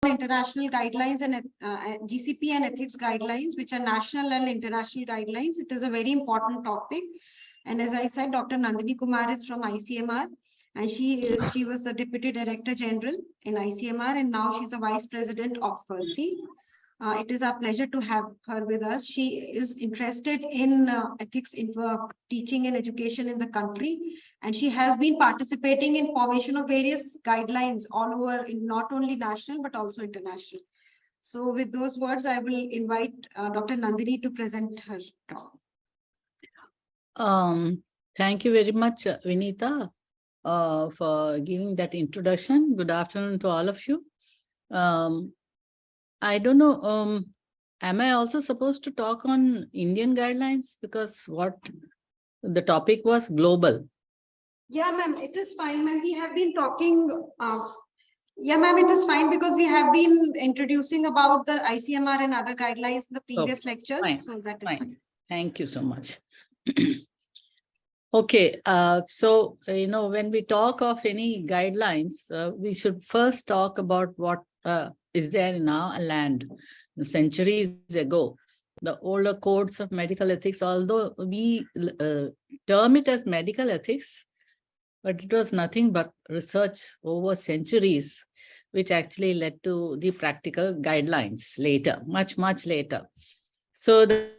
international guidelines and GCP and ethics guidelines, which are national and international guidelines. It is a very important topic. And as I said, Dr. Nandini Kumar is from ICMR, and she was the Deputy Director General in ICMR, and now she's a Vice President of FERCI. It is our pleasure to have her with us. She is interested in ethics in teaching and education in the country, and she has been participating in formation of various guidelines all over, in not only national but also international. So with those words, I will invite Dr. Nandini to present her talk. Thank you very much, Vinita, for giving that introduction. Good afternoon to all of you. I don't know, am I also supposed to talk on Indian guidelines? Because what the topic was global. Yeah, ma'am, it is fine, ma'am. We have been talking, yeah, ma'am, it is fine because we have been introducing about the ICMR and other guidelines in the previous lectures. Fine, so that is fine. Thank you so much. Okay, so, when we talk of any guidelines, we should first talk about what is there in our land. Centuries ago, the older codes of medical ethics, although we term it as medical ethics, but it was nothing but research over centuries, which actually led to the practical guidelines later, much, much later. So the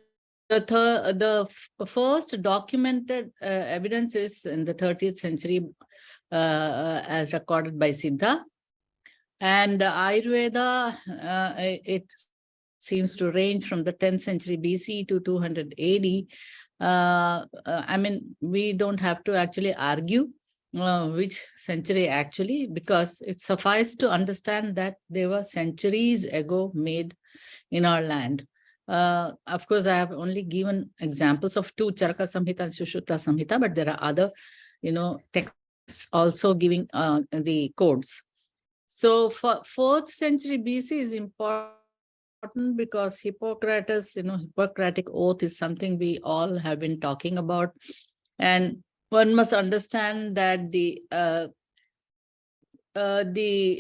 first documented evidence is in the 30th century as recorded by Siddha. And Ayurveda, it seems to range from the 10th century BC to 200 AD. I mean, we don't have to actually argue which century actually, because it suffices to understand that they were centuries ago made in our land. Of course, I have only given examples of two, Charaka Samhita and Sushruta Samhita, but there are other, texts also giving the codes. So for 4th century BC is important because Hippocrates, Hippocratic oath is something we all have been talking about. And one must understand that the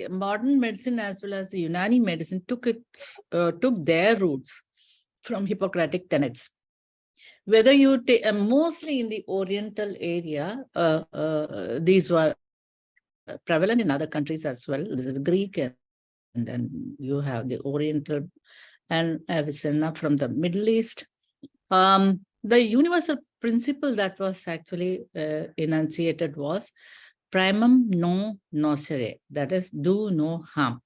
modern medicine as well as the Unani medicine took their roots from Hippocratic tenets. Whether you take, mostly in the Oriental area, these were prevalent in other countries as well. There is Greek, and then you have the Oriental and Avicenna from the Middle East. The universal principle that was actually enunciated was primum non nocere, that is, do no harm.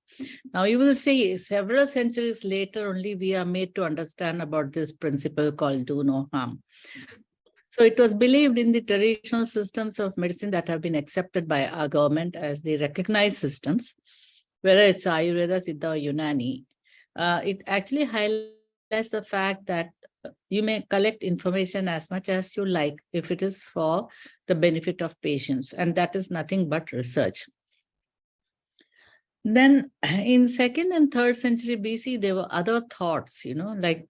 Now you will see several centuries later only we are made to understand about this principle called do no harm. So it was believed in the traditional systems of medicine that have been accepted by our government as the recognized systems, whether it's Ayurveda, Siddha, or Unani. It actually highlights the fact that you may collect information as much as you like if it is for the benefit of patients, and that is nothing but research. Then in 2nd and 3rd century BC, there were other thoughts, like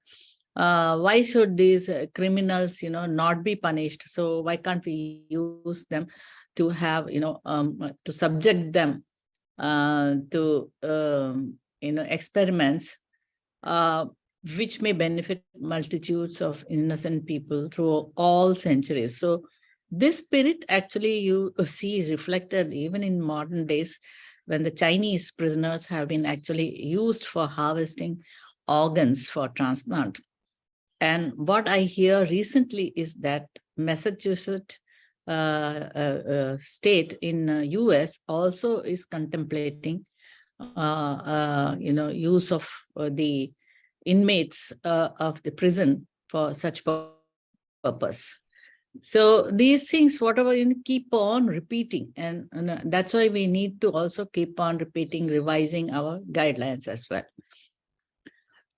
why should these criminals, not be punished? So why can't we use them to have, to subject them to, experiments which may benefit multitudes of innocent people through all centuries. So this spirit actually you see reflected even in modern days when the Chinese prisoners have been actually used for harvesting organs for transplant. And what I hear recently is that Massachusetts state in US also is contemplating, use of the inmates of the prison for such purpose. So these things, whatever, keep on repeating. And that's why we need to also keep on repeating, revising our guidelines as well.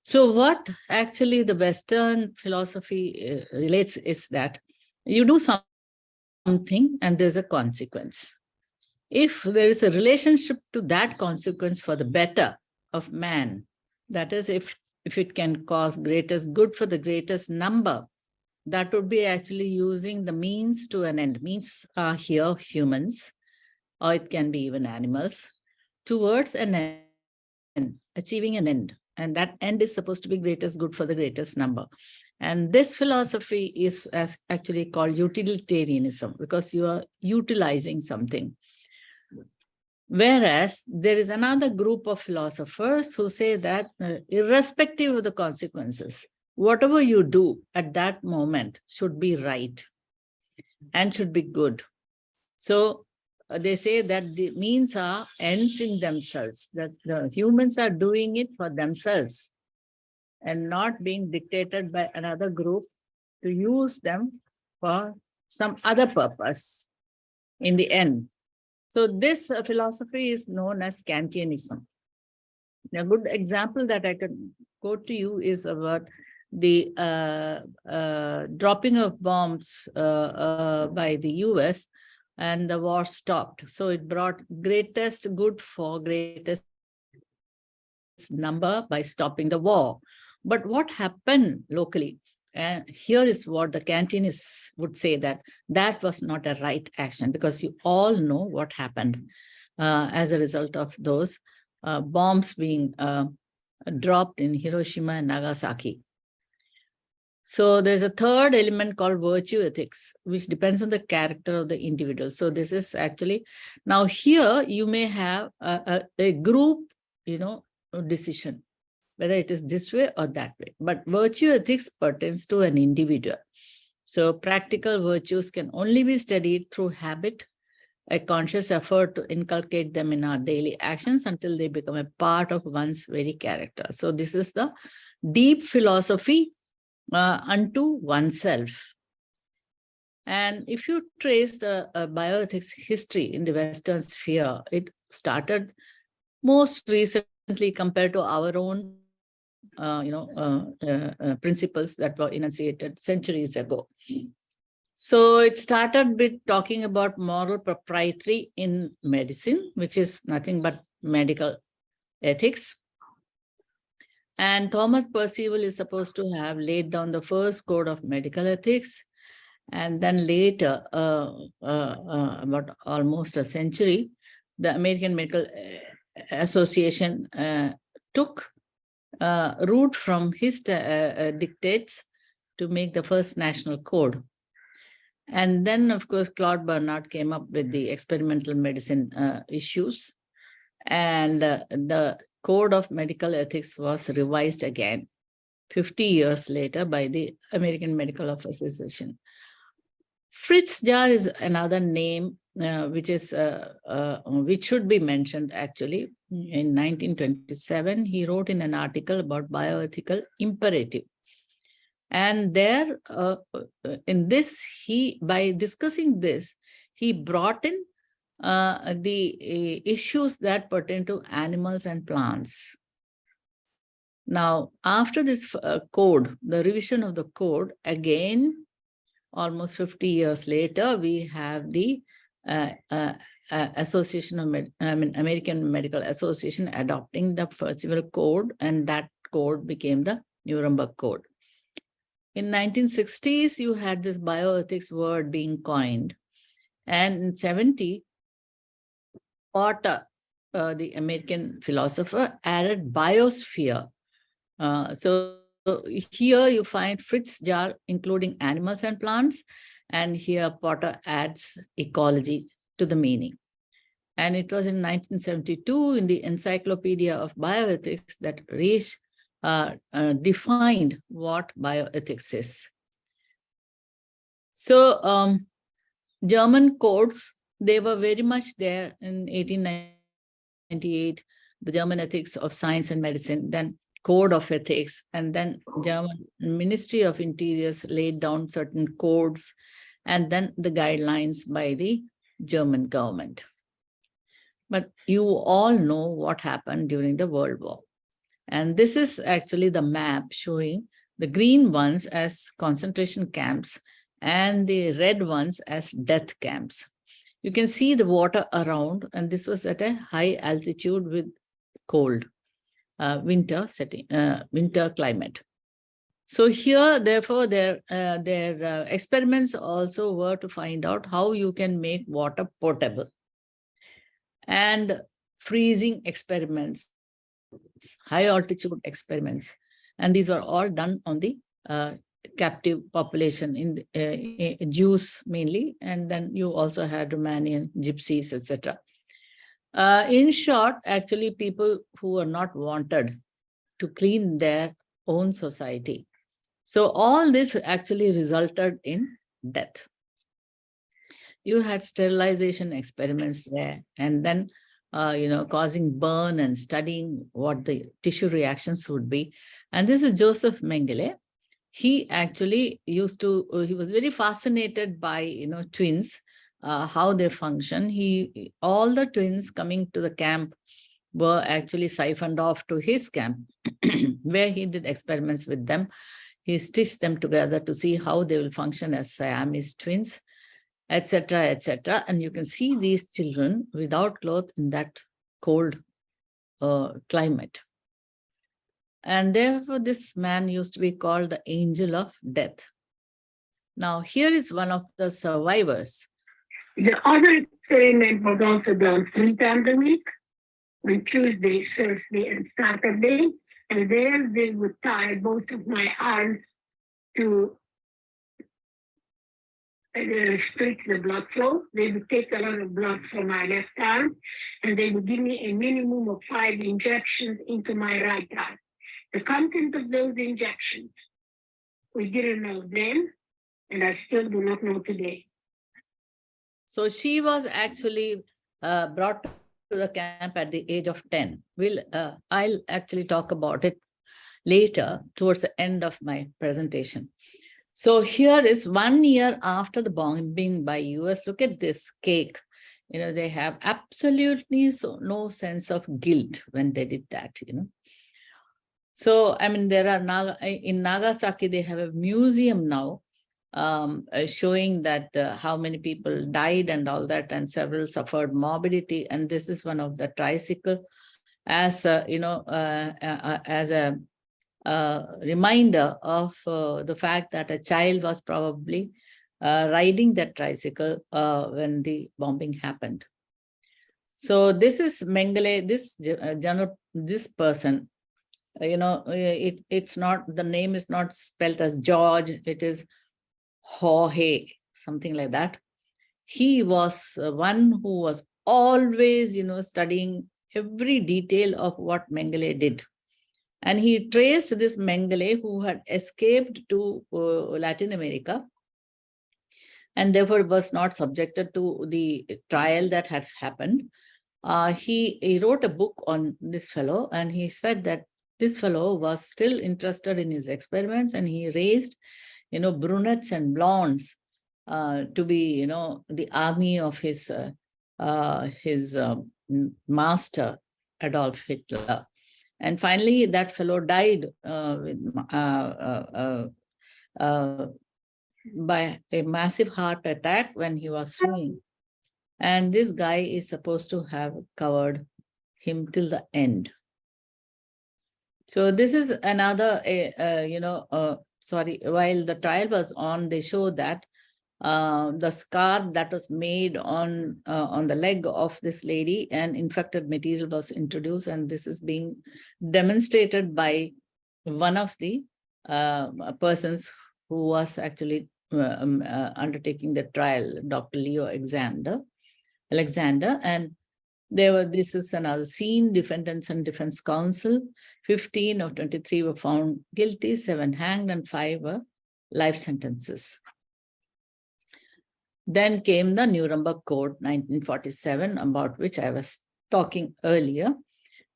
So what actually the Western philosophy relates is that you do something and there's a consequence. If there is a relationship to that consequence for the better of man, that is, if it can cause greatest good for the greatest number, that would be actually using the means to an end. Means are here humans, or it can be even animals, towards an achieving an end. And that end is supposed to be greatest good for the greatest number. And this philosophy is actually called utilitarianism, because you are utilizing something. Whereas there is another group of philosophers who say that irrespective of the consequences, whatever you do at that moment should be right and should be good. So they say that the means are ends in themselves, that the humans are doing it for themselves and not being dictated by another group to use them for some other purpose in the end. So this philosophy is known as Kantianism. A good example that I could quote to you is about the dropping of bombs by the US, and the war stopped. So it brought greatest good for greatest number by stopping the war. But what happened locally? And here is what the Kantianists would say, that that was not a right action, because you all know what happened as a result of those bombs being dropped in Hiroshima and Nagasaki. So there's a third element called virtue ethics, which depends on the character of the individual. So this is actually, now here you may have a group, decision, whether it is this way or that way. But virtue ethics pertains to an individual. So practical virtues can only be studied through habit, a conscious effort to inculcate them in our daily actions until they become a part of one's very character. So this is the deep philosophy unto oneself. And if you trace the bioethics history in the Western sphere, it started most recently compared to our own principles that were enunciated centuries ago. So it started with talking about moral propriety in medicine, which is nothing but medical ethics. And Thomas Percival is supposed to have laid down the first code of medical ethics. And then later, about almost a century, the American Medical Association took root from his dictates to make the first national code. And then, of course, Claude Bernard came up with the experimental medicine issues. And the Code of Medical Ethics was revised again 50 years later by the American Medical Association. Fritz Jar is another name which should be mentioned actually. In 1927, he wrote in an article about bioethical imperative. And there, in this, by discussing this, he brought in the issues that pertain to animals and plants. Now, after this code, the revision of the code, again, almost 50 years later, we have the Association of American Medical Association adopting the Percival Code, and that code became the Nuremberg Code. In 1960s, you had this bioethics word being coined, and in 70, Potter, the American philosopher, added biosphere. So here you find Fritz Jar including animals and plants, and here Potter adds ecology to the meaning. And it was in 1972 in the Encyclopedia of Bioethics that Reich defined what bioethics is. So German codes, they were very much there in 1898, the German Ethics of Science and Medicine, then Code of Ethics, and then German Ministry of Interiors laid down certain codes, and then the guidelines by the German government. But you all know what happened during the World War. And this is actually the map showing the green ones as concentration camps and the red ones as death camps. You can see the water around, and this was at a high altitude with cold winter climate. So here, therefore, their experiments also were to find out how you can make water potable. And freezing experiments high altitude experiments. And these were all done on the captive population, in the, Jews mainly, and then you also had Romanian gypsies, etc. In short, actually, people who were not wanted to clean their own society. So all this actually resulted in death. You had sterilization experiments there, and then causing burn and studying what the tissue reactions would be. And this is Joseph Mengele. He actually he was very fascinated by, twins, how they function. All the twins coming to the camp were actually siphoned off to his camp, where he did experiments with them. He stitched them together to see how they will function as Siamese twins, etc., etc. And you can see these children without clothes in that cold climate. And therefore, this man used to be called the angel of death. Now, here is one of the survivors. The other experiment was also done 3 times a week, on Tuesday, Thursday, and Saturday. And there they would tie both of my arms to restrict the blood flow. They would take a lot of blood from my left arm, and they would give me a minimum of 5 injections into my right arm. The content of those injections, we didn't know then, and I still do not know today. So she was actually brought to the camp at the age of 10. I'll actually talk about it later towards the end of my presentation. So here is 1 year after the bombing by US. Look at this cake. They have absolutely no sense of guilt when they did that, So, I mean, there are in Nagasaki, they have a museum now showing that how many people died and all that, and several suffered morbidity. And this is one of the tricycle as as a reminder of the fact that a child was probably riding that tricycle when the bombing happened. So this is Mengele, this person. It's not, the name is not spelled as George, it is Jorge, something like that. He was one who was always, studying every detail of what Mengele did. And he traced this Mengele, who had escaped to Latin America, and therefore was not subjected to the trial that had happened. He wrote a book on this fellow, and he said that this fellow was still interested in his experiments, and he raised, brunettes and blondes to be, the army of his master, Adolf Hitler. And finally, that fellow died by a massive heart attack when he was swimming. And this guy is supposed to have covered him till the end. So this is another, while the trial was on, they showed that the scar that was made on the leg of this lady, and infected material was introduced, and this is being demonstrated by one of the persons who was actually undertaking the trial, Dr. Leo Alexander, and this is another scene. Defendants and defense counsel, 15 of 23 were found guilty, 7 hanged, and 5 were life sentences. Then came the Nuremberg Code, 1947, about which I was talking earlier.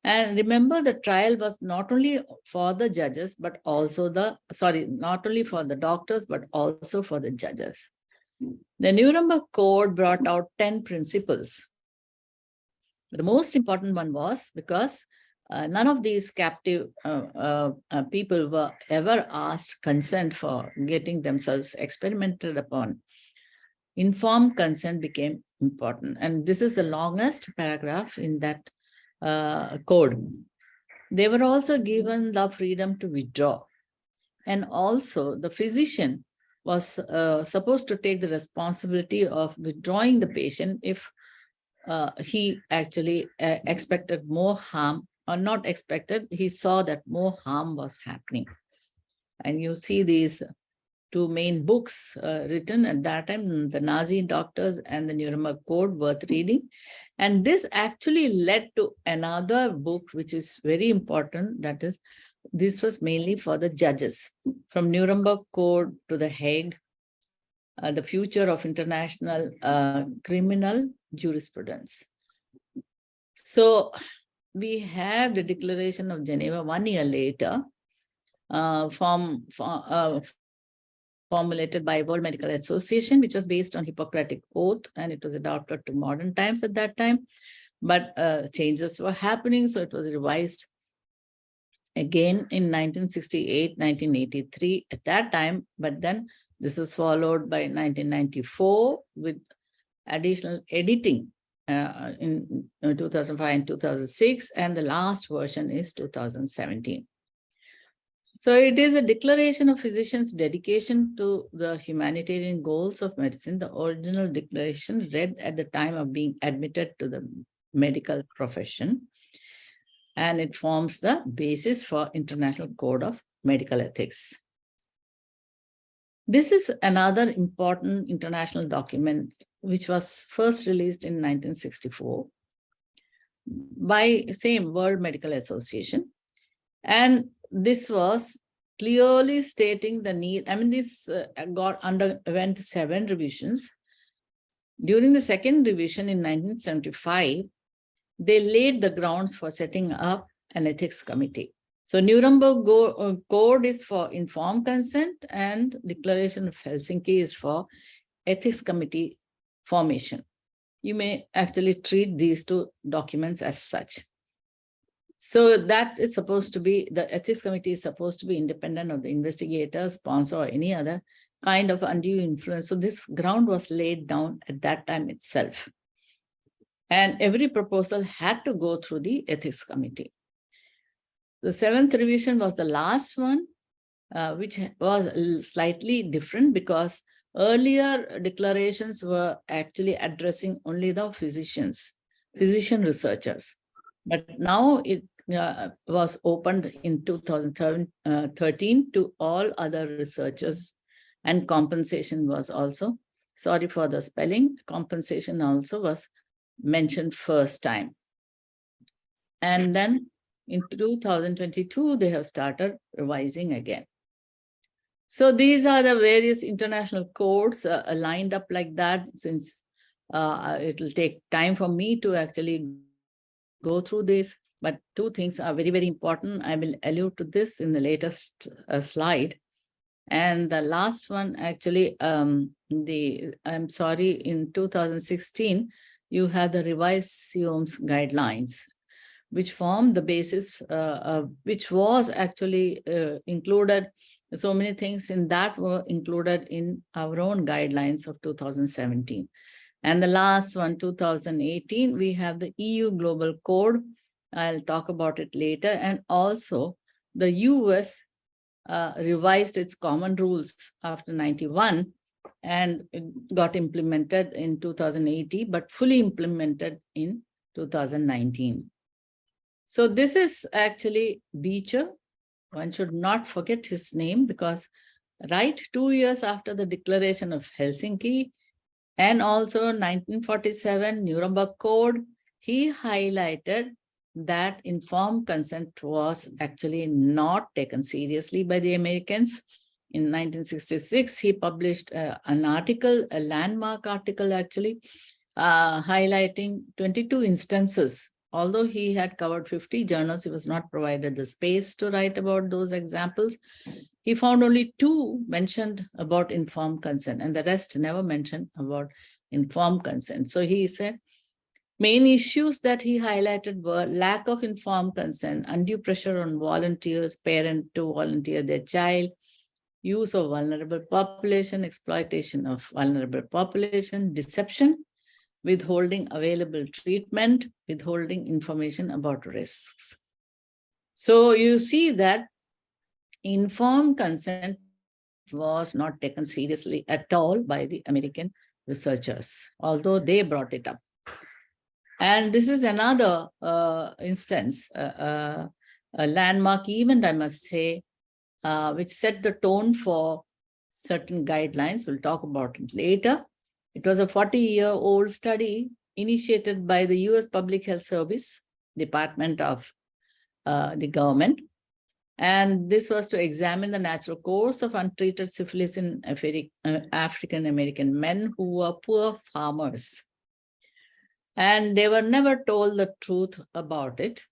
And remember, the trial was not only for the judges, but also not only for the doctors, but also for the judges. The Nuremberg Code brought out 10 principles. The most important one was because none of these captive people were ever asked consent for getting themselves experimented upon. Informed consent became important. And this is the longest paragraph in that code. They were also given the freedom to withdraw. And also the physician was supposed to take the responsibility of withdrawing the patient if he actually expected more harm or not expected, he saw that more harm was happening. And you see these two main books written at that time, the Nazi doctors and the Nuremberg Code, worth reading. And this actually led to another book, which is very important. That is, this was mainly for the judges, from Nuremberg Code to the Hague, the future of international criminal jurisprudence. So we have the Declaration of Geneva 1 year later, formulated by World Medical Association, which was based on Hippocratic Oath, and it was adapted to modern times at that time. But changes were happening, so it was revised again in 1968, 1983 at that time. But then this is followed by 1994 with additional editing in 2005 and 2006, and the last version is 2017. So it is a declaration of physicians' dedication to the humanitarian goals of medicine. The original declaration read at the time of being admitted to the medical profession, and it forms the basis for International Code of Medical Ethics. This is another important international document which was first released in 1964 by same World Medical Association. And this was clearly stating the need. I mean, this underwent 7 revisions. During the second revision in 1975, they laid the grounds for setting up an ethics committee. So Nuremberg Code is for informed consent, and Declaration of Helsinki is for ethics committee formation. You may actually treat these two documents as such. So that is supposed to be, the ethics committee is supposed to be independent of the investigator, sponsor, or any other kind of undue influence. So this ground was laid down at that time itself. And every proposal had to go through the ethics committee. The 7th revision was the last one, which was slightly different because earlier declarations were actually addressing only the physician researchers. But now it was opened in 2013 to all other researchers, and compensation was also, sorry for the spelling, compensation also was mentioned first time. And then in 2022, they have started revising again. So these are the various international codes lined up like that, since it will take time for me to actually go through this. But 2 things are very, very important. I will allude to this in the latest slide. And the last one, actually, I'm sorry, in 2016, you had the revised ICMR guidelines, which formed the basis, which was actually included. So many things in that were included in our own guidelines of 2017. And the last one, 2018, we have the EU Global Code. I'll talk about it later. And also the US revised its common rules after 91, and it got implemented in 2018, but fully implemented in 2019. So this is actually Beecher. One should not forget his name, because right 2 years after the Declaration of Helsinki and also 1947 Nuremberg Code, he highlighted that informed consent was actually not taken seriously by the Americans. In 1966, he published an article, a landmark article actually, highlighting 22 instances. Although he had covered 50 journals, he was not provided the space to write about those examples. He found only 2 mentioned about informed consent, and the rest never mentioned about informed consent. So he said, main issues that he highlighted were lack of informed consent, undue pressure on volunteers, parents to volunteer their child, use of vulnerable population, exploitation of vulnerable population, deception, withholding available treatment, withholding information about risks. So you see that informed consent was not taken seriously at all by the American researchers, although they brought it up. And this is another instance, a landmark event, I must say, which set the tone for certain guidelines. We'll talk about it later. It was a 40-year-old study initiated by the US Public Health Service, Department of the government. And this was to examine the natural course of untreated syphilis in African-American men who were poor farmers. And they were never told the truth about it.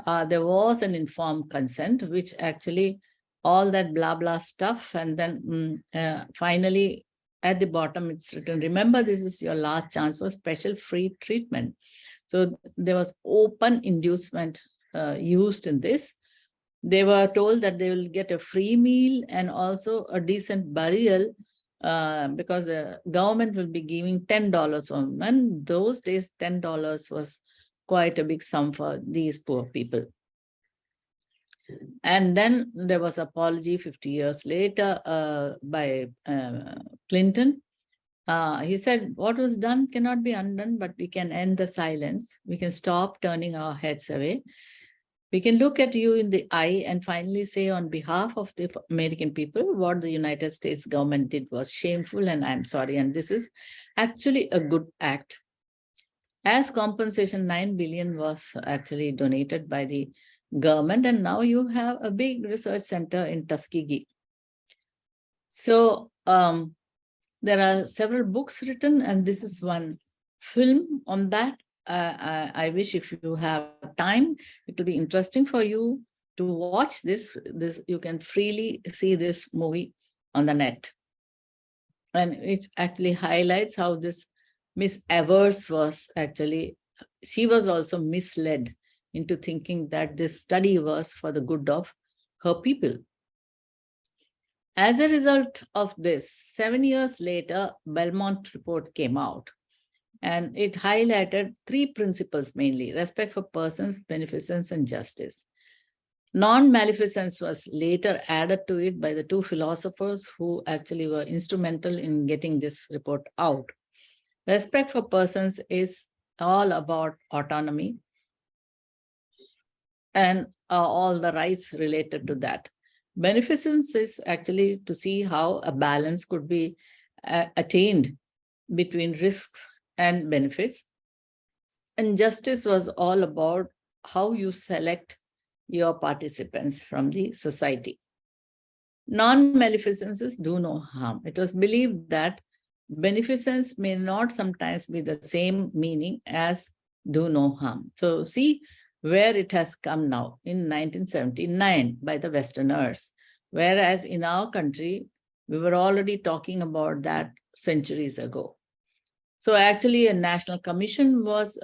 There was an informed consent, which actually all that blah, blah stuff. And then finally, at the bottom, it's written, remember, this is your last chance for special free treatment. So there was open inducement used in this. They were told that they will get a free meal and also a decent burial because the government will be giving $10 for them. And those days, $10 was quite a big sum for these poor people. And then there was apology 50 years later by Clinton. He said, what was done cannot be undone, but we can end the silence. We can stop turning our heads away. We can look at you in the eye and finally say on behalf of the American people, what the United States government did was shameful and I'm sorry. And this is actually a good act. As compensation, 9 billion was actually donated by the government. And now you have a big research center in Tuskegee. So there are several books written, and this is one film on that. I wish if you have time, it will be interesting for you to watch this. You can freely see this movie on the net. And it actually highlights how this Miss Evers was actually, she was also misled into thinking that this study was for the good of her people. As a result of this, 7 years later, Belmont report came out. And it highlighted 3 principles mainly: respect for persons, beneficence, and justice. Non-maleficence was later added to it by the 2 philosophers who actually were instrumental in getting this report out. Respect for persons is all about autonomy and all the rights related to that. Beneficence is actually to see how a balance could be attained between risks and benefits. And justice was all about how you select your participants from the society. Non-maleficences do no harm. It was believed that beneficence may not sometimes be the same meaning as do no harm. So see where it has come now in 1979 by the Westerners, whereas in our country, we were already talking about that centuries ago. So actually a national commission was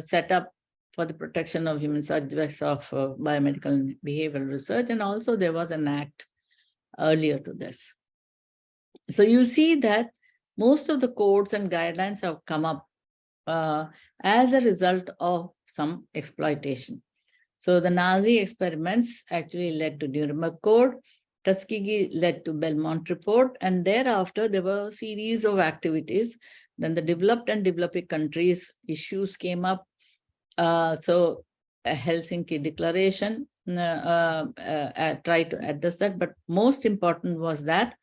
set up for the protection of human subjects of biomedical and behavioral research. And also there was an act earlier to this. So you see that most of the codes and guidelines have come up as a result of some exploitation. So the Nazi experiments actually led to Nuremberg Code, Tuskegee led to Belmont Report, and thereafter there were a series of activities. Then the developed and developing countries issues came up. So a Helsinki Declaration tried to address that, but most important was that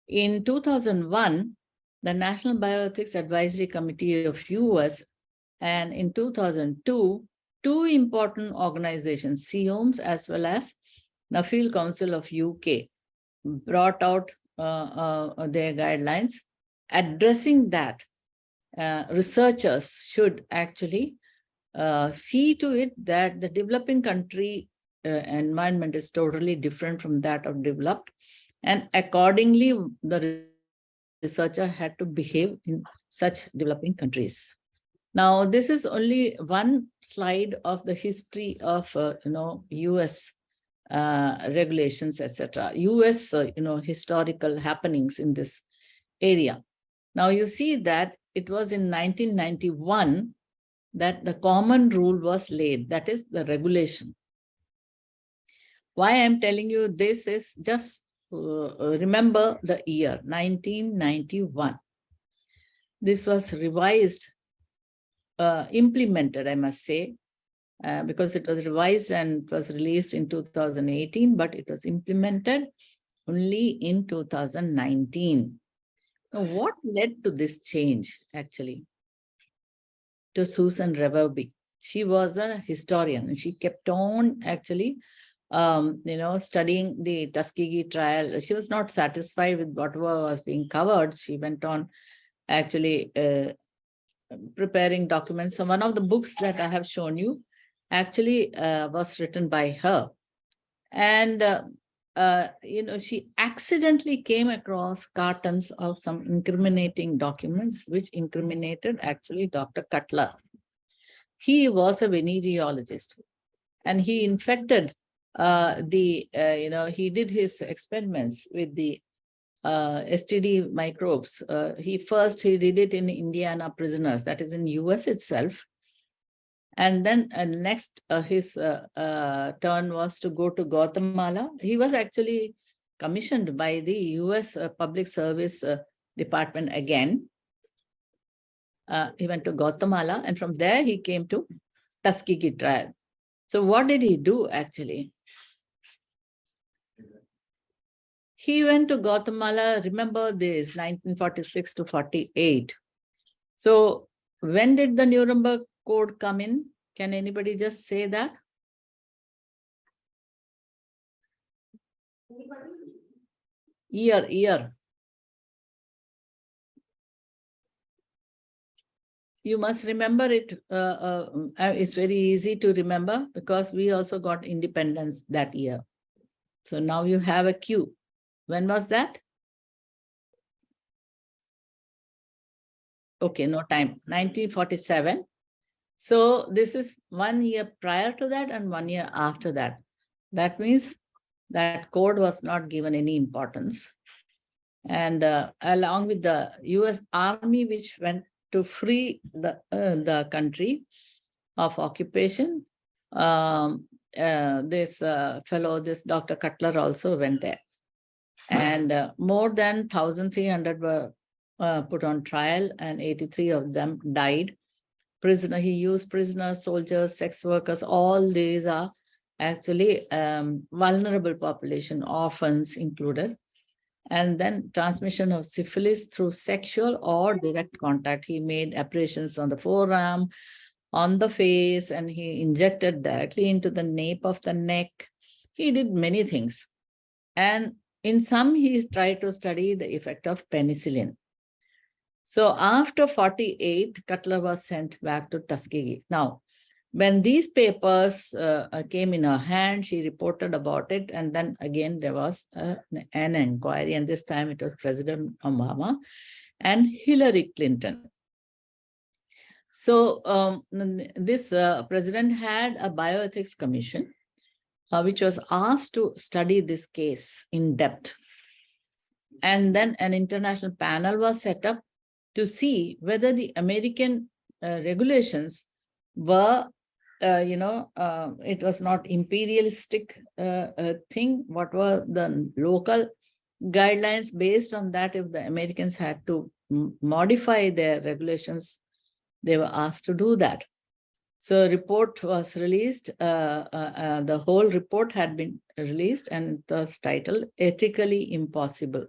in 2001, the National Bioethics Advisory Committee of US, and in 2002, 2 important organizations, CIOMS as well as Nuffield Council of UK, brought out their guidelines addressing that researchers should actually see to it that the developing country environment is totally different from that of developed, and accordingly the researcher had to behave in such developing countries. Now this is only one slide of the history of US regulations, etc. US historical happenings in this area. Now you see that it was in 1991 that the common rule was laid, that is the regulation. Why I'm telling you this is just remember the year 1991. This was revised implemented, I must say, because it was revised and it was released in 2018, but it was implemented only in 2019. Now, what led to this change, actually? To Susan Reverby. She was a historian and she kept on actually, studying the Tuskegee trial. She was not satisfied with whatever was being covered. She went on actually preparing documents. So one of the books that I have shown you actually was written by her. And, she accidentally came across cartons of some incriminating documents, which incriminated actually Dr. Cutler. He was a venereologist and he infected he did his experiments with the STD microbes. He did it in Indiana prisoners, that is in US itself. And then next, his turn was to go to Guatemala. He was actually commissioned by the US Public Service Department again. He went to Guatemala and from there he came to Tuskegee trial. So what did he do actually? He went to Guatemala, remember this, 1946 to 48. So when did the Nuremberg Code come in? Can anybody just say that? Year. You must remember it. It's very easy to remember because we also got independence that year. So now you have a cue. When was that? Okay, no time. 1947. So this is 1 year prior to that and 1 year after that. That means that code was not given any importance. And along with the US Army, which went to free the country of occupation, this Dr. Cutler also went there. And more than 1,300 were put on trial and 83 of them died. He used prisoners, soldiers, sex workers, all these are actually vulnerable population, orphans included. And then transmission of syphilis through sexual or direct contact. He made abrasions on the forearm, on the face, and he injected directly into the nape of the neck. He did many things. And in some, he tried to study the effect of penicillin. So after 48, Cutler was sent back to Tuskegee. Now, when these papers came in her hand, she reported about it. And then again, there was an inquiry. And this time it was President Obama and Hillary Clinton. So this president had a bioethics commission, which was asked to study this case in depth. And then an international panel was set up to see whether the American regulations were, it was not imperialistic thing. What were the local guidelines? Based on that, if the Americans had to modify their regulations, they were asked to do that. So a report was released. The whole report had been released and it was titled Ethically Impossible.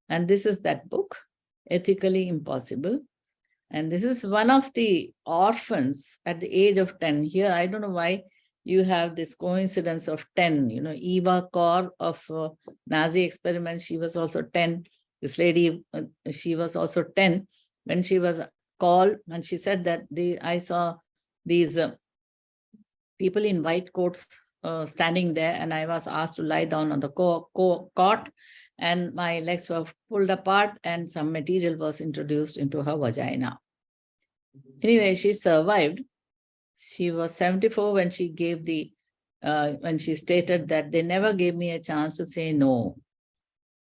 And this is that book, Ethically Impossible. And this is one of the orphans at the age of 10. Here, I don't know why you have this coincidence of 10. Eva Kor of Nazi experiments, she was also 10. This lady, she was also 10 when she was called. And she said that I saw these people in white coats standing there, and I was asked to lie down on the cot, and my legs were pulled apart and some material was introduced into her vagina. Anyway, she survived. She was 74 when she gave when she stated that they never gave me a chance to say no.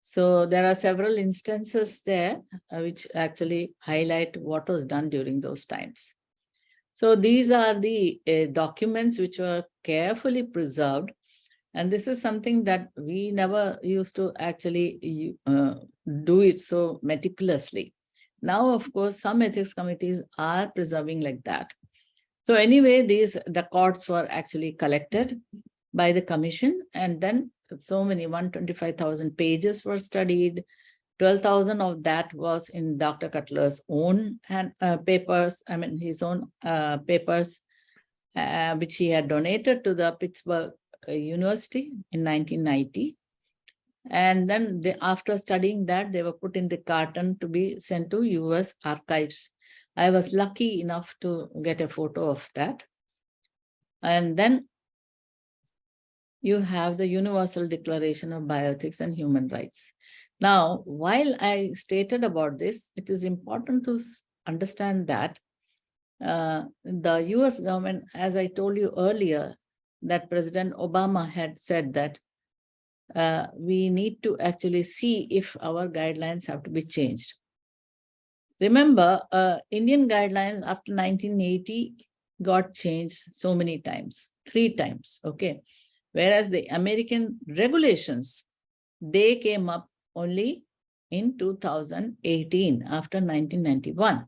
So there are several instances there which actually highlight what was done during those times. So these are the documents which were carefully preserved. And this is something that we never used to actually do it so meticulously. Now, of course, some ethics committees are preserving like that. So anyway, these records were actually collected by the commission, and then so many 125,000 pages were studied. 12,000 of that was in Dr. Cutler's own papers, his own papers, which he had donated to the Pittsburgh University in 1990. And then after studying that, they were put in the carton to be sent to US archives. I was lucky enough to get a photo of that. And then you have the Universal Declaration of Bioethics and Human Rights. Now, while I stated about this, it is important to understand that the US government, as I told you earlier, that President Obama had said that we need to actually see if our guidelines have to be changed. Remember, Indian guidelines after 1980 got changed so many times, 3 times, okay? Whereas the American regulations, they came up only in 2018 after 1991.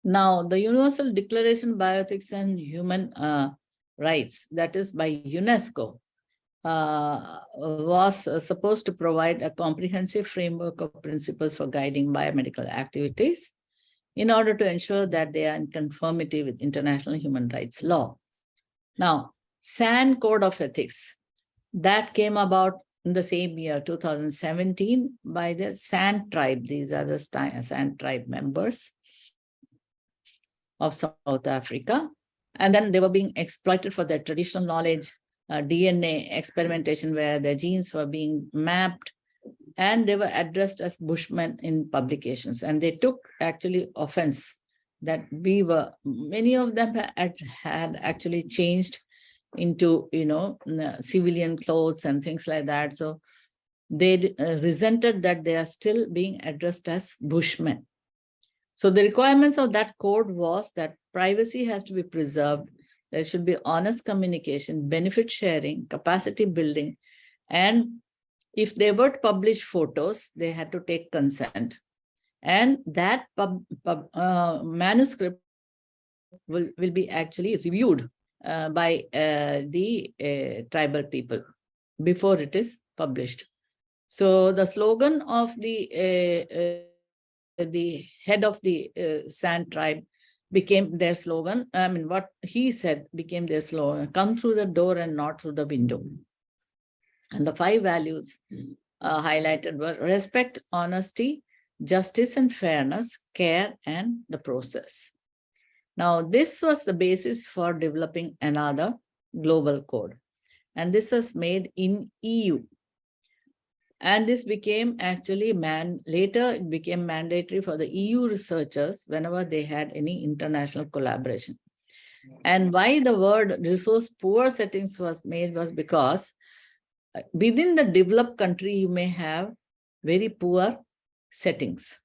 Now, the Universal Declaration of Bioethics and Human Rights, that is by UNESCO, was supposed to provide a comprehensive framework of principles for guiding biomedical activities in order to ensure that they are in conformity with international human rights law. Now, SAN Code of Ethics, that came about in the same year, 2017, by the SAN tribe. These are the SAN tribe members of South Africa. And then they were being exploited for their traditional knowledge, DNA experimentation, where their genes were being mapped, and they were addressed as Bushmen in publications. And they took actually offense that many of them had actually changed into, civilian clothes and things like that. So they resented that they are still being addressed as Bushmen. So the requirements of that code was that privacy has to be preserved. There should be honest communication, benefit sharing, capacity building. And if they were to publish photos, they had to take consent. And that manuscript will be actually reviewed by the tribal people before it is published. So the slogan of the head of the San tribe became their slogan. What he said became their slogan: come through the door and not through the window. And the 5 values highlighted were respect, honesty, justice and fairness, care, and the process. Now, this was the basis for developing another global code. And this was made in EU. And this became actually later it became mandatory for the EU researchers whenever they had any international collaboration. And why the word resource poor settings was made was because within the developed country, you may have very poor settings.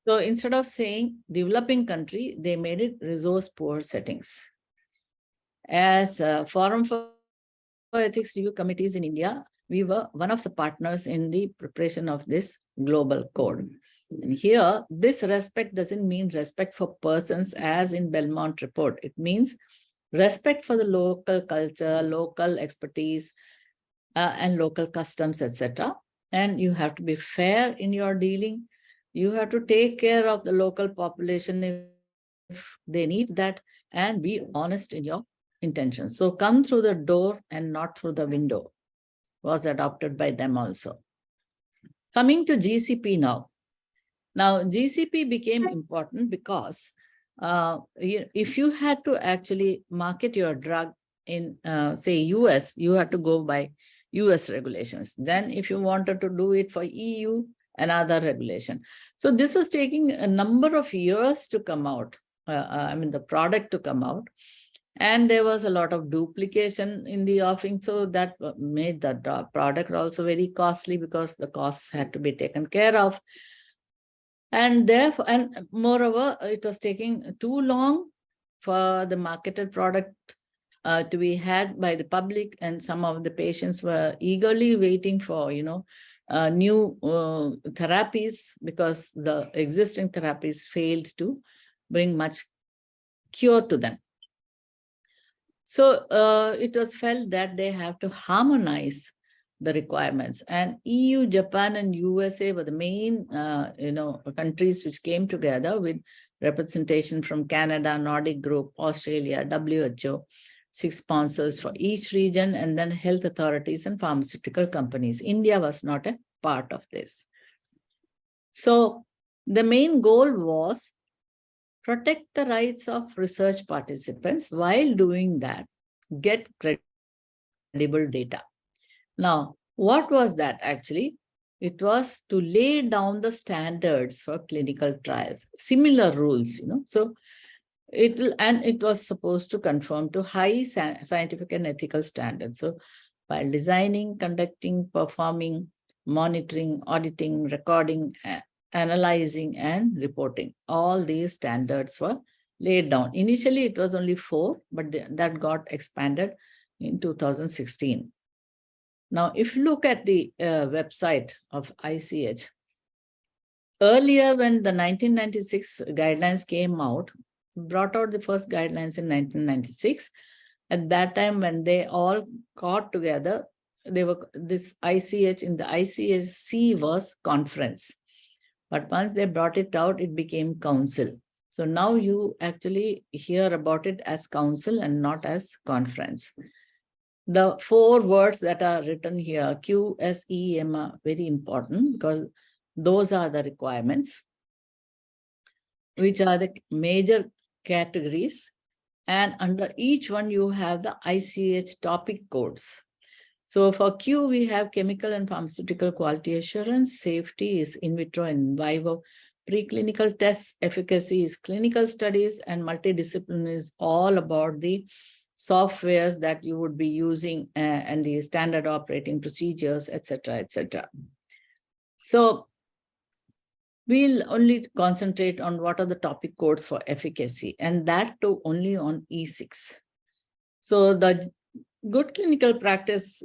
So instead of saying developing country, they made it resource poor settings. As Forum for Ethics Review Committees in India, we were one of the partners in the preparation of this global code. And here, this respect doesn't mean respect for persons as in Belmont report. It means respect for the local culture, local expertise, and local customs, etc. And you have to be fair in your dealing. You have to take care of the local population if they need that, and be honest in your intentions. So come through the door and not through the window was adopted by them also. Coming to GCP now. Now, GCP became important because if you had to actually market your drug in, say, US, you had to go by US regulations. Then if you wanted to do it for EU, another regulation. So this was taking a number of years to come out, the product to come out. And there was a lot of duplication in the offering. So that made the product also very costly because the costs had to be taken care of. And therefore, and moreover, it was taking too long for the marketed product to be had by the public, and some of the patients were eagerly waiting for, new therapies because the existing therapies failed to bring much cure to them. So it was felt that they have to harmonize the requirements, and EU, Japan, and USA were the main countries which came together with representation from Canada, Nordic Group, Australia, WHO, 6 sponsors for each region, and then health authorities and pharmaceutical companies. India was not a part of this. So the main goal was protect the rights of research participants. While doing that, get credible data. Now, what was that actually? It was to lay down the standards for clinical trials, similar rules, So it was supposed to conform to high scientific and ethical standards. So while designing, conducting, performing, monitoring, auditing, recording, analyzing, and reporting, all these standards were laid down. Initially, it was only 4, but that got expanded in 2016. Now, if you look at the website of ICH, earlier when the 1996 guidelines came out, brought out the first guidelines in 1996. At that time, when they all got together, they were this ICH in the ICHC was conference. But once they brought it out, it became council. So now you actually hear about it as council and not as conference. The 4 words that are written here, Q, S, E, M, are very important because those are the requirements, which are the major categories. And under each one, you have the ICH topic codes. So for Q, we have chemical and pharmaceutical quality assurance. Safety is in vitro and in vivo. Preclinical tests, efficacy is clinical studies, and multidisciplinary is all about the softwares that you would be using and the standard operating procedures, etc., etc. So we'll only concentrate on what are the topic codes for efficacy, and that too only on E6. So the good clinical practice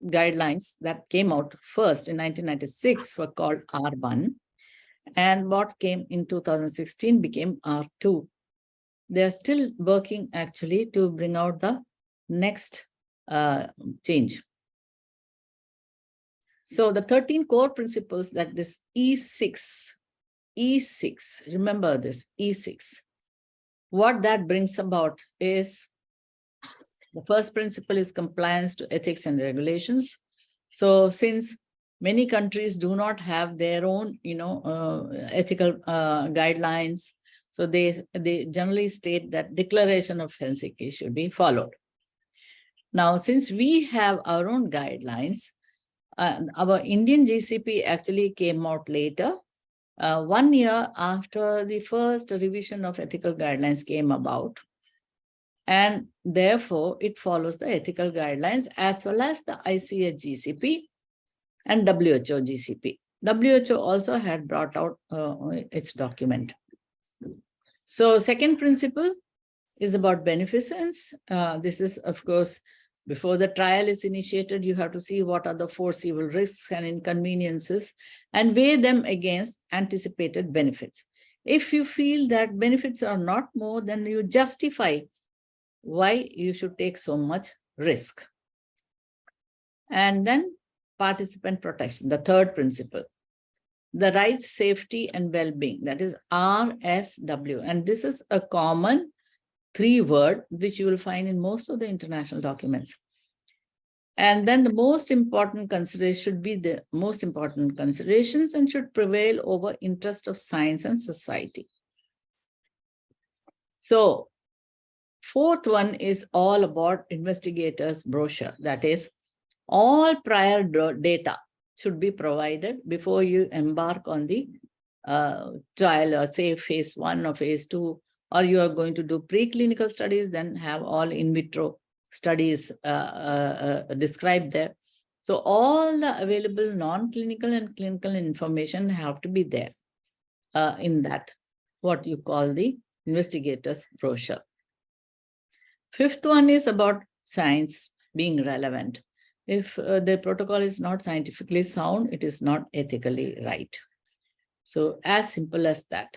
guidelines that came out first in 1996 were called R1, and what came in 2016 became R2. They're still working actually to bring out the next change. So the 13 core principles that this E6, remember this E6, what that brings about is the first principle is compliance to ethics and regulations. So since many countries do not have their own, ethical guidelines, so they generally state that declaration of Helsinki should be followed. Now, since we have our own guidelines, our Indian GCP actually came out later, 1 year after the first revision of ethical guidelines came about. And therefore, it follows the ethical guidelines as well as the ICH GCP and WHO GCP. WHO also had brought out its document. So second principle is about beneficence. This is, of course, before the trial is initiated, you have to see what are the foreseeable risks and inconveniences and weigh them against anticipated benefits. If you feel that benefits are not more, then you justify why you should take so much risk. And then participant protection, the third principle. The rights, safety, and well-being, that is RSW. And this is a common 3-word, which you will find in most of the international documents. And then the most important consideration should be the most important considerations and should prevail over interest of science and society. So, 4th one is all about investigators' brochure. That is, all prior data should be provided before you embark on the trial, or say phase 1 or phase 2, or you are going to do preclinical studies, then have all in vitro studies described there. So all the available non-clinical and clinical information have to be there in that, what you call the investigator's brochure. 5th one is about science being relevant. if the protocol is not scientifically sound, it is not ethically right. So as simple as that.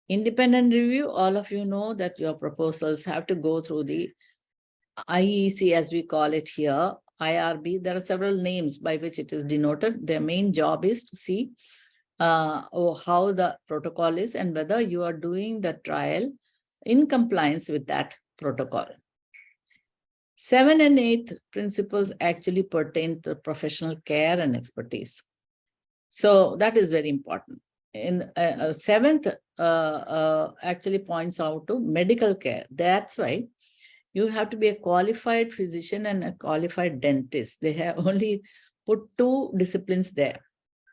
Independent review, all of you know that your proposals have to go through the IEC, as we call it here, IRB. There are several names by which it is denoted. Their main job is to see how the protocol is and whether you are doing the trial in compliance with that protocol. 7 and 8 principles actually pertain to professional care and expertise. So that is very important. In 7th actually points out to medical care. That's why you have to be a qualified physician and a qualified dentist. They have only put 2 disciplines there.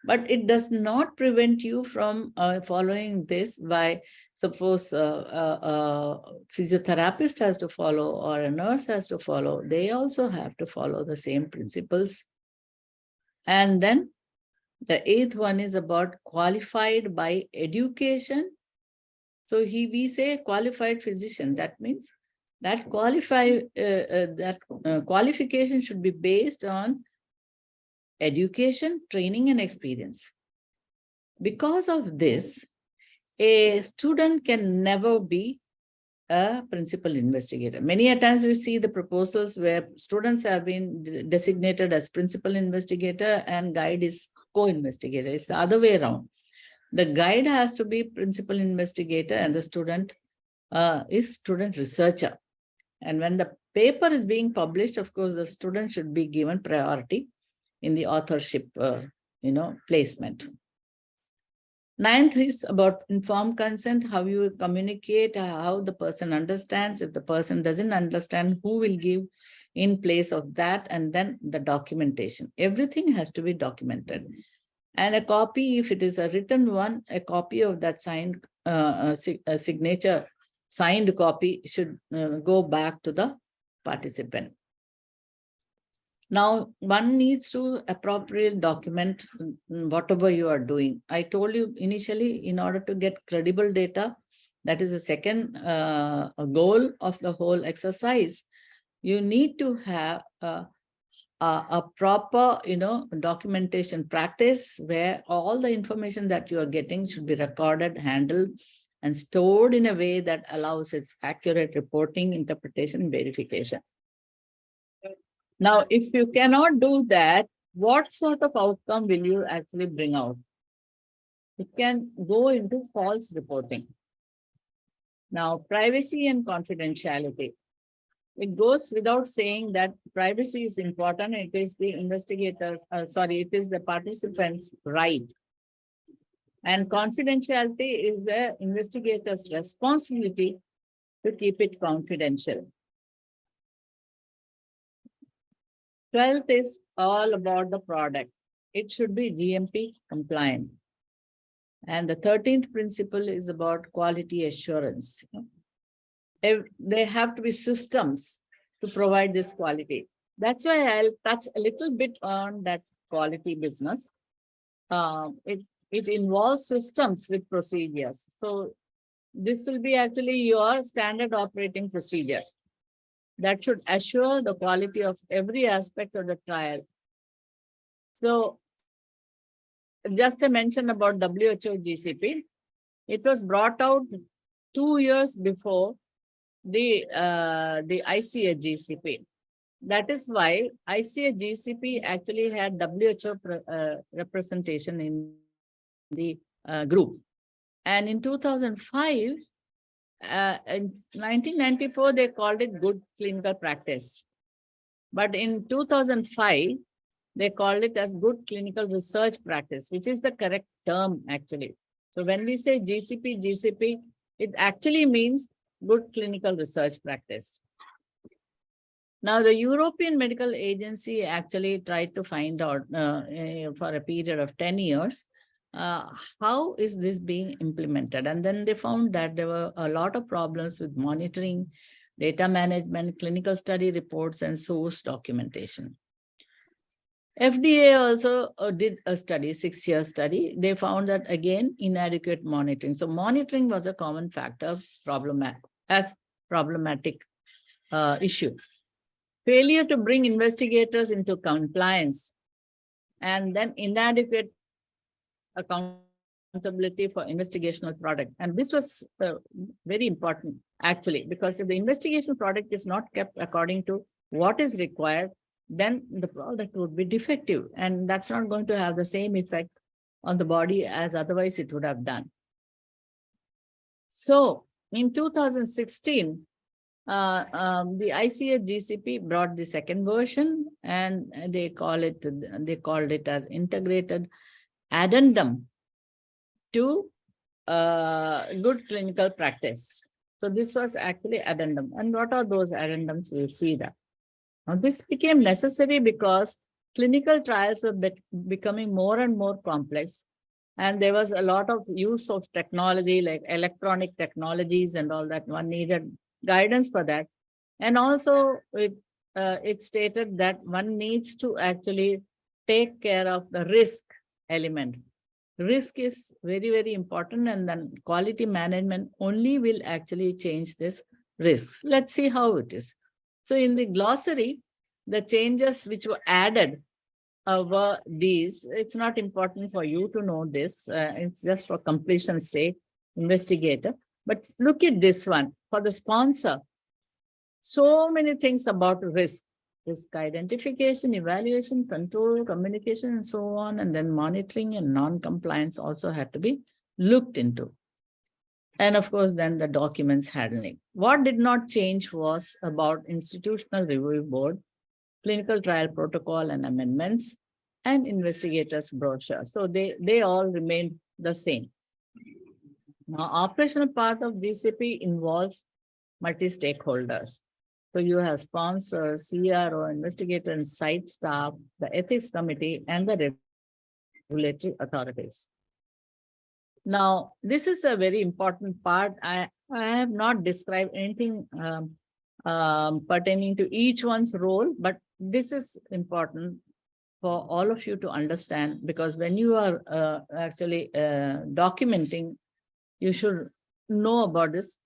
But it does not prevent you from following this by, suppose physiotherapist has to follow or a nurse has to follow. They also have to follow the same principles. And then the 8th one is about qualified by education. So we say qualified physician. That means that qualification should be based on education, training, and experience. Because of this, a student can never be a principal investigator. Many a times we see the proposals where students have been designated as principal investigator and guide is co-investigator. It's the other way around. The guide has to be principal investigator and the student is student researcher. And when the paper is being published, of course, the student should be given priority in the authorship, placement. 9th is about informed consent, how you communicate, how the person understands. If the person doesn't understand, who will give in place of that, and then the documentation. Everything has to be documented. And a copy, if it is a written one, a copy of that signed signature, signed copy should go back to the participant. Now, one needs to appropriately document whatever you are doing. I told you initially, in order to get credible data, that is the second goal of the whole exercise. You need to have a proper, documentation practice where all the information that you are getting should be recorded, handled, and stored in a way that allows its accurate reporting, interpretation, verification. Now, if you cannot do that, what sort of outcome will you actually bring out? It can go into false reporting. Now, privacy and confidentiality. It goes without saying that privacy is important. It is the investigators, it is the participants' right. And confidentiality is the investigator's responsibility to keep it confidential. 12th is all about the product. It should be GMP compliant. And the 13th principle is about quality assurance. There have to be systems to provide this quality. That's why I'll touch a little bit on that quality business. It involves systems with procedures. So this will be actually your standard operating procedure that should assure the quality of every aspect of the trial. So just a mention about WHO GCP. It was brought out 2 years before the ICA GCP. That is why ICA GCP actually had WHO representation in the group. And in 2005, in 1994, they called it good clinical practice. But in 2005, they called it as good clinical research practice, which is the correct term actually. So when we say GCP, it actually means good clinical research practice. Now, the European Medical Agency actually tried to find out for a period of 10 years, how is this being implemented? And then they found that there were a lot of problems with monitoring, data management, clinical study reports, and source documentation. FDA also did a study, 6-year study. They found that, again, inadequate monitoring. So monitoring was a common factor, problematic issue. failure to bring investigators into compliance, and then inadequate accountability for investigational product. And this was very important, actually, because if the investigational product is not kept according to what is required, then the product would be defective, and that's not going to have the same effect on the body as otherwise it would have done. So in 2016, the ICMR GCP brought the second version, and they called it as integrated addendum to good clinical practice. So this was actually addendum. And what are those addendums? We'll see that. Now this became necessary because clinical trials were becoming more and more complex. And there was a lot of use of technology, like electronic technologies and all that. One needed guidance for that. And also it stated that one needs to actually take care of the risk element. Risk is very, very important, and then quality management only will actually change this risk. Let's see how it is. So in the glossary, the changes which were added were these. It's not important for you to know this. It's just for completion's sake, investigator. But look at this one. For the sponsor, so many things about risk identification, evaluation, control, communication, and so on. And then monitoring and non-compliance also had to be looked into. And of course, then the documents handling. What did not change was about institutional review board, clinical trial protocol and amendments, and investigators brochure. So they all remained the same. Now, operational part of GCP involves multi-stakeholders. So you have sponsors, CRO, investigator, and site staff, the ethics committee, and the regulatory authorities. Now, this is a very important part. I have not described anything pertaining to each one's role, but this is important for all of you to understand, because when you are actually documenting, you should know about this.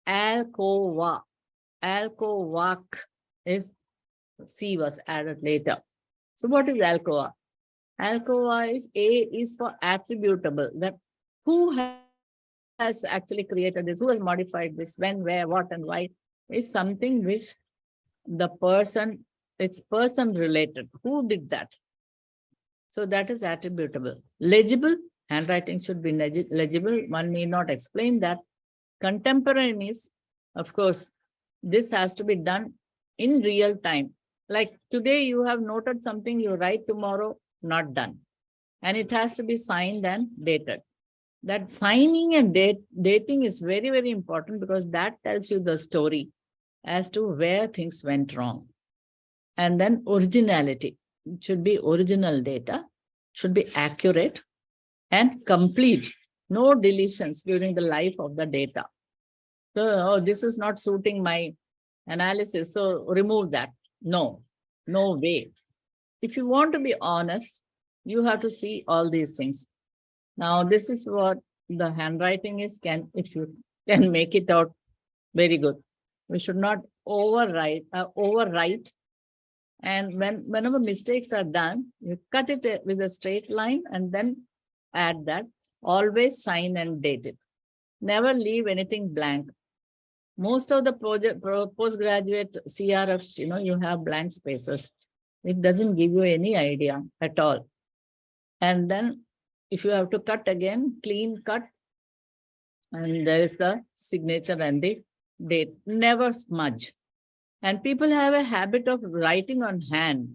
ALCOA. ALCOVAC is C was added later. So what is ALCOA? ALCOA is A is for attributable, that who has actually created this, who has modified this, when, where, what, and why, is something which the person, it's person related. Who did that? So that is attributable. Legible, handwriting should be legible. One need not explain that. Contemporaneous, of course, this has to be done in real time. Like today, you have noted something, you write tomorrow, not done. And it has to be signed and dated. That signing and dating is very, very important, because that tells you the story as to where things went wrong. And then originality. It should be original data, should be accurate and complete. No deletions during the life of the data. So, oh, this is not suiting my analysis, so remove that. No, no way. If you want to be honest, you have to see all these things. Now, this is what the handwriting is. If you can make it out, very good. We should not overwrite. And whenever mistakes are done, you cut it with a straight line and then add that. Always sign and date it. Never leave anything blank. Most of the postgraduate CRFs, you have blank spaces. It doesn't give you any idea at all. And then if you have to cut again, clean cut. And there is the signature and the date. Never smudge. And people have a habit of writing on hand.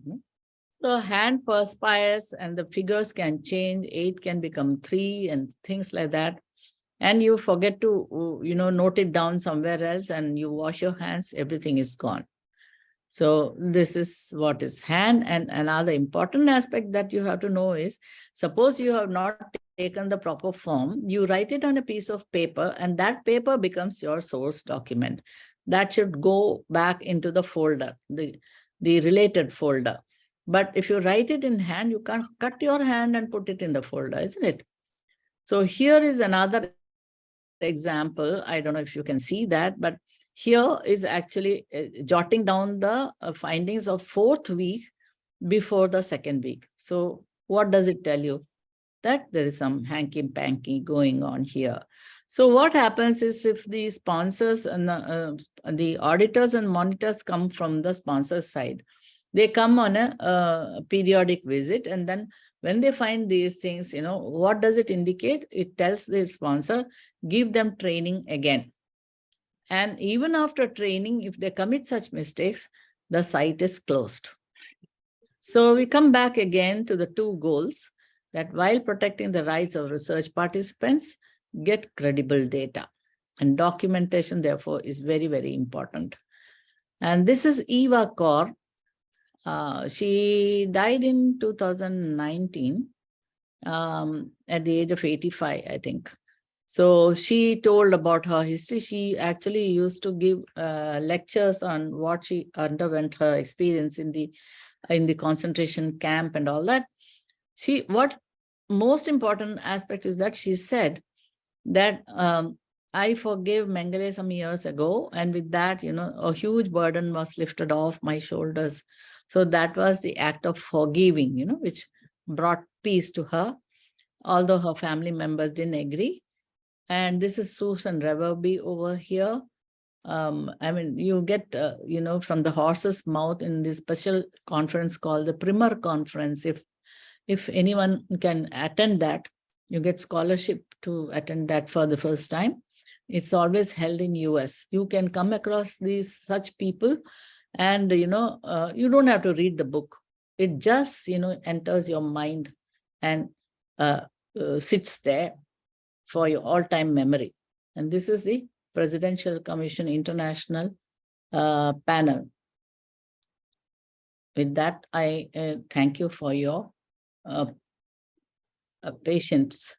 So hand perspires and the figures can change. 8 can become 3 and things like that. And you forget to, note it down somewhere else, and you wash your hands, everything is gone. So this is what is hand. And another important aspect that you have to know is, suppose you have not taken the proper form, you write it on a piece of paper, and that paper becomes your source document. That should go back into the folder, the related folder. But if you write it in hand, you can't cut your hand and put it in the folder, isn't it? So here is another example. I don't know if you can see that, but Here is actually jotting down the findings of 4th week before the 2nd week. So what does it tell you? That there is some hanky-panky going on here. So what happens is, if the sponsors and the auditors and monitors come from the sponsor side, they come on a periodic visit, and then when they find these things, what does it indicate? It tells the sponsor, give them training again. And even after training, if they commit such mistakes, the site is closed. So we come back again to the 2 goals, that while protecting the rights of research participants, get credible data. And documentation, therefore, is very, very important. And this is Eva Kaur. She died in 2019 at the age of 85, I think. So she told about her history. She actually used to give lectures on what she underwent, her experience in the concentration camp and all that. What most important aspect is that she said that I forgave Mengele some years ago, and with that, a huge burden was lifted off my shoulders. So that was the act of forgiving, which brought peace to her, although her family members didn't agree. And this is Susan Reverby over here. I mean, you get, from the horse's mouth in this special conference called the Primer Conference. If anyone can attend that, you get scholarship to attend that for the first time. It's always held in US. You can come across such people, and, you don't have to read the book. It just, enters your mind and sits there for your all-time memory. And this is the Presidential Commission International panel. With that, I thank you for your patience.